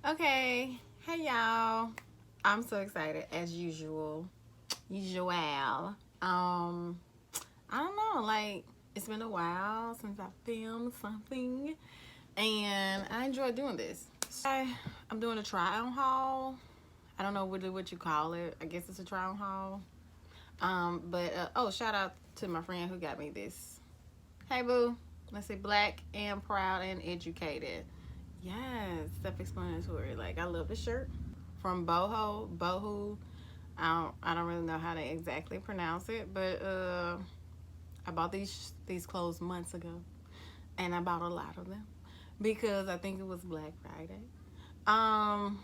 Okay, hey y'all. I'm so excited as usual. I don't know, like it's been a while since I filmed something and I enjoy doing this. I'm doing a try on haul. I don't know what you call it. I guess it's a try on haul. Oh, shout out to my friend who got me this. Hey boo. Let's say black and proud and educated. Yes, self-explanatory. Like I love the shirt from Boohoo. I don't really know how to exactly pronounce it, but I bought these clothes months ago, and I bought a lot of them because I think it was Black Friday. Um,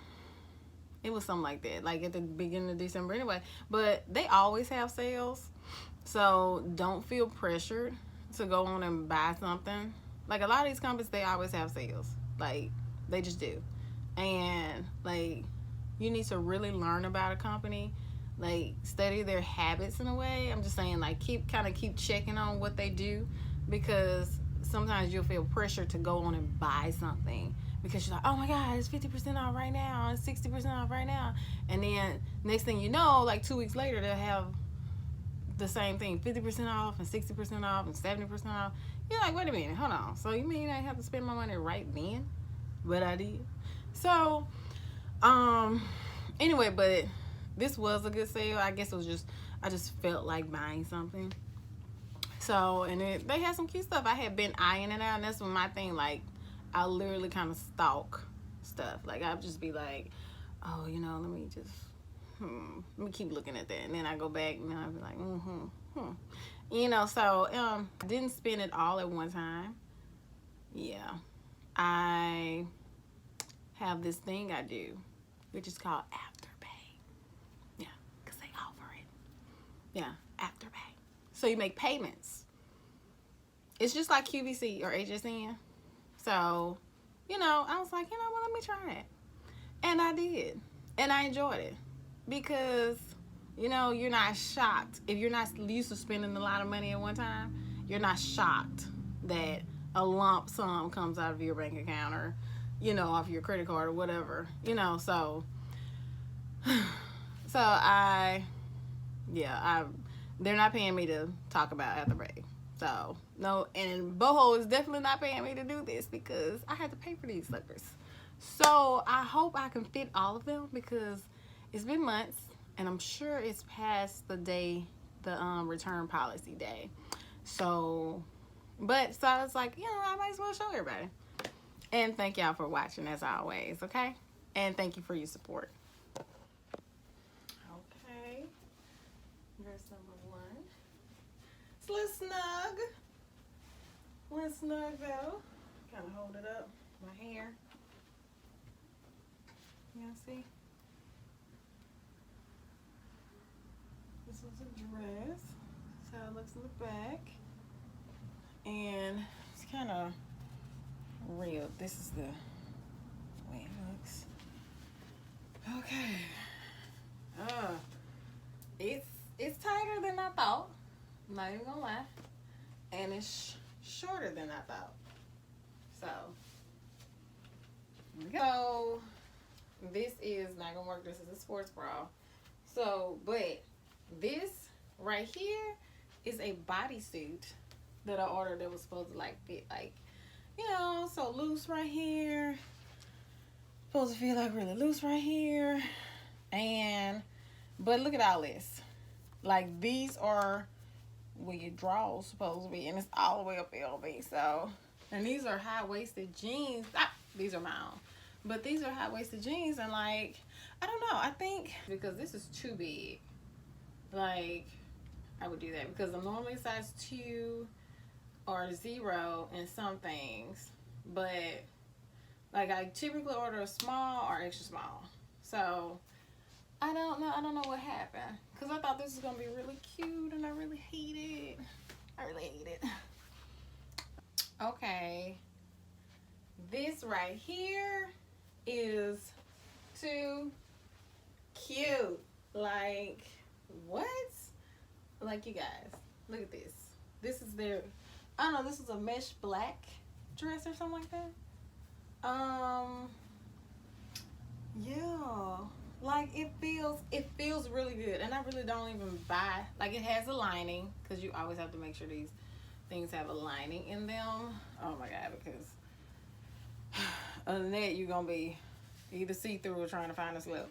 it was something like that, like at the beginning of December anyway. But they always have sales, so don't feel pressured to go on and buy something. Like a lot of these companies, they always have sales. Like they just do, and like you need to really learn about a company, like study their habits in a way. I'm just saying, like keep checking on what they do, because sometimes you'll feel pressure to go on and buy something because you're like, oh my god, it's 50% off right now, it's 60% off right now, and then next thing you know, like 2 weeks later, they'll have the same thing, 50% off and 60% off and 70% off. You're like, wait a minute, hold on. So you mean I have to spend my money right then? But I did. So, anyway, but this was a good sale. I guess it was just, I just felt like buying something. So, and they had some cute stuff. I had been eyeing it out, and that's my thing. Like, I literally kind of stalk stuff. Like, I'd just be like, oh, let me just, let me keep looking at that. And then I go back, and then I'd be like, So, I didn't spend it all at one time. Yeah. I have this thing I do, which is called afterpay. Yeah, because they offer it. Yeah, afterpay. So you make payments. It's just like QVC or HSN. So, I was like, let me try it. And I did. And I enjoyed it. Because, you're not shocked. If you're not used to spending a lot of money at one time, you're not shocked that a lump sum comes out of your bank account or, off your credit card or whatever. So they're not paying me to talk about afterpay. So, no, and Boho is definitely not paying me to do this because I had to pay for these slippers. So, I hope I can fit all of them because it's been months and I'm sure it's past the return policy day. So, so I was like, I might as well show everybody. And thank y'all for watching as always, okay? And thank you for your support. Okay. Dress number 1. It's a little snug. A little snug though. Kind of hold it up. My hair. Y'all see? This was a dress. That's how it looks in the back. And it's kind of real. This is the way it looks. Okay. It's tighter than I thought. I'm not even gonna lie. And it's shorter than I thought. So this is not gonna work. This is a sports bra. So, but this right here is a bodysuit that I ordered that was supposed to like fit like, so loose right here. Supposed to feel like really loose right here. But look at all this. Like these are where your drawers supposed to be, and it's all the way up LV. So, and these are high-waisted jeans. These are my own. But these are high-waisted jeans, and like, I don't know. I think because this is too big, like, I would do that because I'm normally size 2 or 0 in some things, but like I typically order a small or extra small. So I don't know what happened because I thought this was gonna be really cute and I really hate it. Okay, this right here is too cute. Like, what? Like, you guys, look at this. This is their, I don't know, this is a mesh black dress or something like that. good. And I really don't even buy, like, it has a lining, because you always have to make sure these things have a lining in them. Oh my God, because other than that, you're gonna be either see-through or trying to find a slip.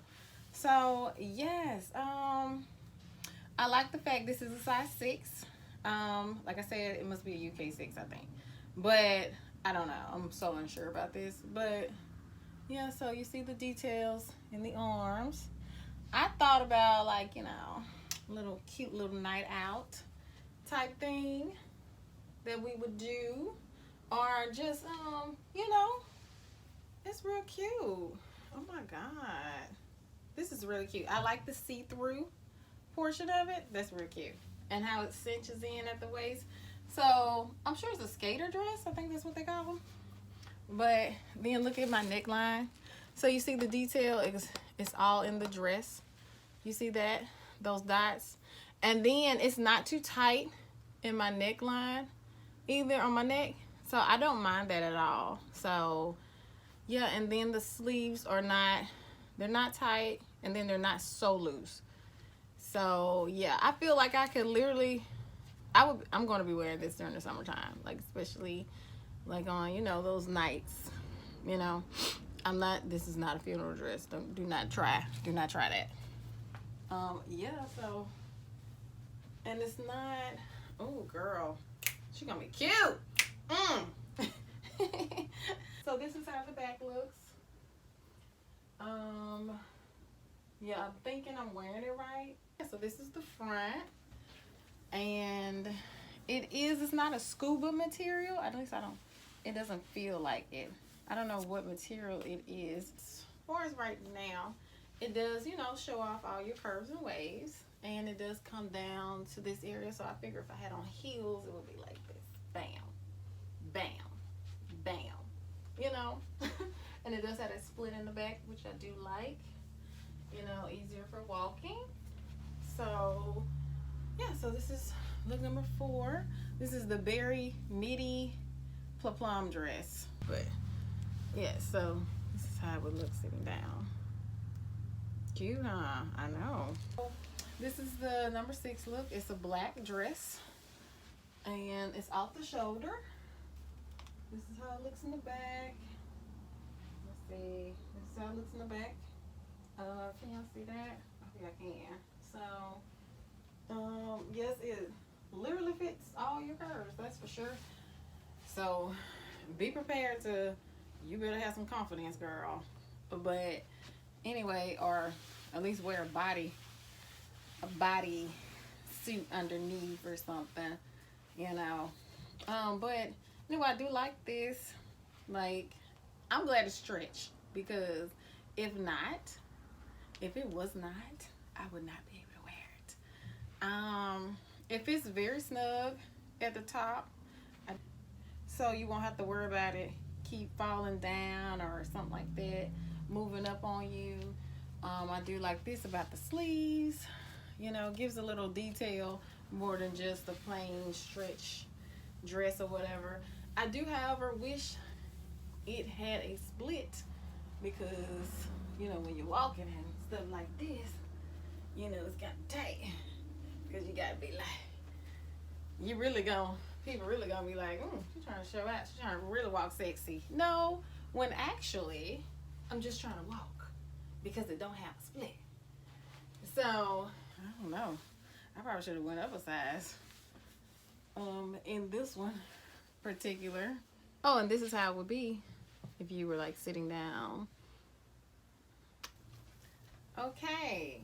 So yes, I like the fact this is a size 6. Like I said, it must be a UK 6, I think, but I don't know, I'm so unsure about this. But yeah, so you see the details in the arms. I thought about, like, you know, little cute little night out type thing that we would do, or just you know, it's real cute. Oh my God, this is really cute. I like the see-through portion of it. That's real cute, and how it cinches in at the waist. So I'm sure it's a skater dress, I think that's what they call them. But then look at my neckline. So you see the detail is, it's all in the dress. You see that, those dots? And then it's not too tight in my neckline either on my neck, so I don't mind that at all. So yeah, and then the sleeves are not, they're not tight, and then they're not so loose. So yeah, I feel like I could literally, I'm going to be wearing this during the summertime, like especially like on, you know, those nights, you know. I'm not, this is not a funeral dress. Do not try that. Yeah, so, and it's not, oh girl, she gonna be cute. So this is how the back looks. Yeah, I'm thinking I'm wearing it right. So this is the front, and it's not a scuba material. At least it doesn't feel like it. I don't know what material it is. As far as right now, it does, you know, show off all your curves and waves, and it does come down to this area. So I figure if I had on heels, it would be like this. Bam, bam, bam, you know. And it does have that split in the back, which I do like, you know, easier for walking. So yeah, so this is look number 4. This is the berry midi plum dress. But yeah, so this is how it would look sitting down. Cute, huh? I know. This is the number 6 look. It's a black dress, and it's off the shoulder. This is how it looks in the back. Let's see. This is how it looks in the back. Can y'all see that? I think I can. So, yes, it literally fits all your curves. That's for sure. So, be prepared to. You better have some confidence, girl. But anyway, or at least wear a body suit underneath or something, you know. But anyway, I do like this. Like, I'm glad it's stretched, because if it was not, I would not be able to wear it. If it's very snug at the top, so you won't have to worry about it keep falling down or something like that, moving up on you. I do like this about the sleeves, you know, gives a little detail more than just a plain stretch dress or whatever. I do, however, wish it had a split, because, you know, when you're walking and stuff like this, you know, it's kind of tight, because you gotta be like, people really gonna be like, she's trying to show out, she's trying to really walk sexy. No, when actually I'm just trying to walk, because it don't have a split. So I don't know, I probably should have went up a size in this one particular. Oh, and this is how it would be if you were like sitting down. Okay,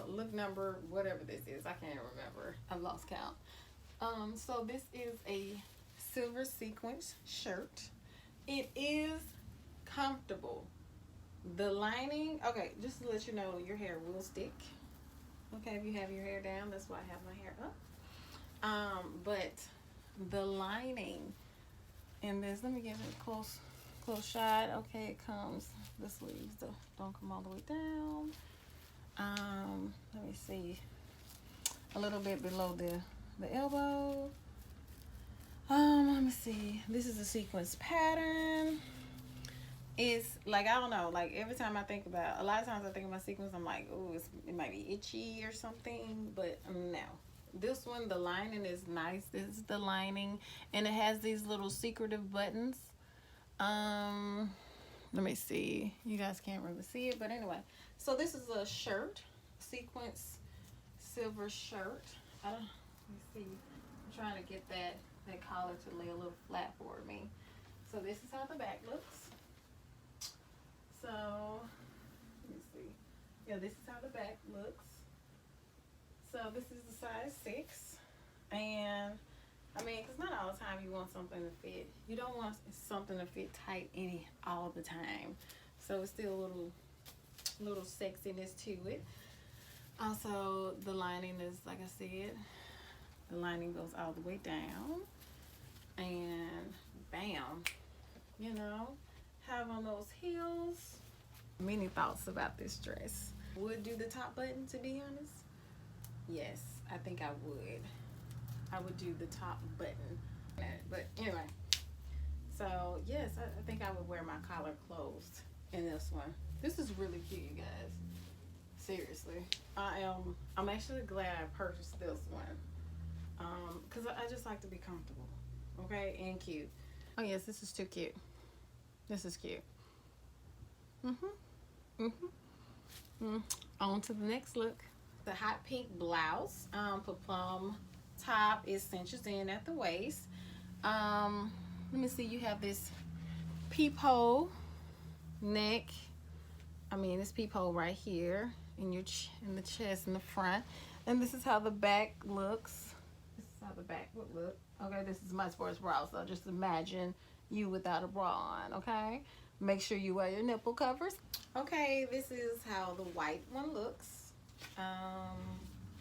look number whatever this is, I can't remember, I've lost count. So this is a silver sequence shirt. It is comfortable. The lining, okay, just to let you know, your hair will stick. Okay, if you have your hair down, that's why I have my hair up. But the lining in this, let me give it a close shot. Okay, it comes, the sleeves don't come all the way down. Let me see, a little bit below the elbow. Let me see, this is a sequence pattern, it's like, I don't know, like every time I think about, a lot of times I think about sequins, I'm like, oh, it might be itchy or something, but no. This one, the lining is nice. This is the lining, and it has these little secretive buttons. Let me see. You guys can't really see it, but anyway. So this is a shirt, sequence silver shirt. I don't. Let me see. I'm trying to get that collar to lay a little flat for me. So this is how the back looks. So let me see. Yeah, this is how the back looks. So this is the size 6, and I mean, because not all the time you want something to fit. You don't want something to fit tight all the time. So it's still a little sexiness to it. Also, the lining is, like I said, the lining goes all the way down, and bam, you know, have on those heels. Many thoughts about this dress. Would do the top button, to be honest. Yes, I think I would. I would do the top button. But anyway, so yes, I think I would wear my collar closed in this one. This is really cute, you guys. Seriously, I'm actually glad I purchased this one, because I just like to be comfortable, okay, and cute. Oh yes, this is too cute. This is cute. On to the next look. The hot pink blouse, plum top is cinches in at the waist. Let me see. You have this peephole neck. I mean, this peephole right here in your in the chest in the front, and this is how the back looks. This is how the back would look. Okay, this is my sports bra, so just imagine you without a bra on. Okay, make sure you wear your nipple covers. Okay, this is how the white one looks.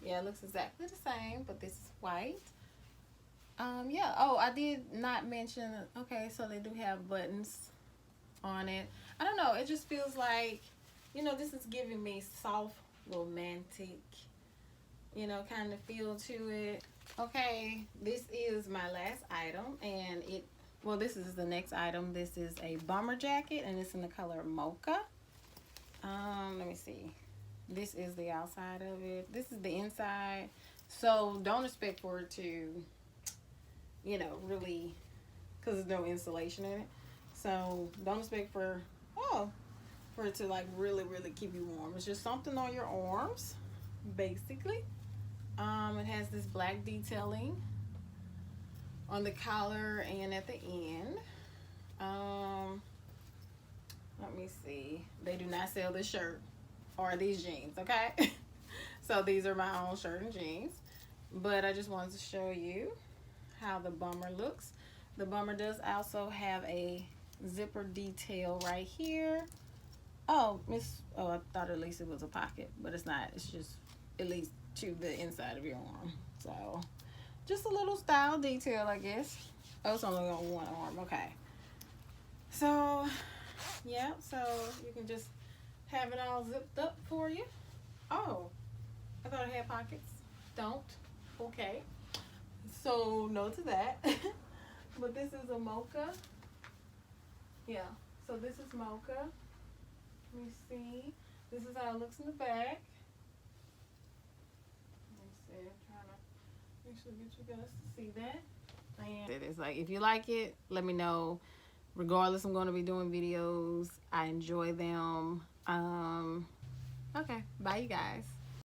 Yeah, it looks exactly the same, but this is white. Yeah. Oh, I did not mention. Okay, so they do have buttons on it. I don't know. It just feels like, you know, this is giving me soft, romantic, you know, kind of feel to it. Okay, this is my last item, and this is the next item. This is a bomber jacket, and it's in the color mocha. Let me see. This is the outside of it. This is the inside. So don't expect for it to, you know, really, because there's no insulation in it. So don't expect for it to like really keep you warm. It's just something on your arms, basically. It has this black detailing on the collar and at the end. Let me see. They do not sell this shirt or these jeans, okay? So these are my own shirt and jeans. But I just wanted to show you how the bomber looks. The bomber does also have a zipper detail right here. Oh, I thought at least it was a pocket, but it's not. It's just at least to the inside of your arm. So just a little style detail, I guess. Oh, it's only on one arm. Okay. So yeah, so you can just have it all zipped up for you. Oh, I thought it had pockets. Don't. Okay. So no to that. But this is a mocha. Yeah. So this is mocha. Let me see. This is how it looks in the back. Let me see. I'm trying to actually get you guys to see that. And it is like, if you like it, let me know. Regardless, I'm going to be doing videos. I enjoy them. Okay. Bye, you guys.